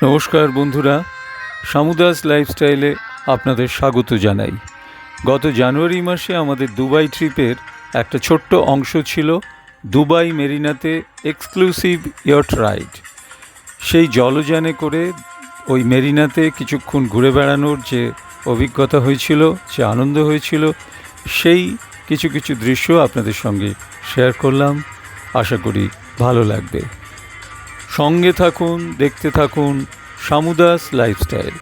নমস্কার বন্ধুরা, সামুদাস লাইফস্টাইলে আপনাদের স্বাগত জানাই। গত জানুয়ারি মাসে আমাদের দুবাই ট্রিপের একটা ছোট্ট অংশ ছিল দুবাই মেরিনাতে এক্সক্লুসিভ ইয়ট রাইড। সেই জলযানে করে ওই মেরিনাতে কিছুক্ষণ ঘুরে বেড়ানোর যে অভিজ্ঞতা হয়েছিল, যে আনন্দ হয়েছিল, সেই কিছু কিছু দৃশ্য আপনাদের সঙ্গে শেয়ার করলাম। আশা করি ভালো লাগবে। সঙ্গে থাকুন, দেখতে থাকুন সামুদাস লাইফস্টাইল।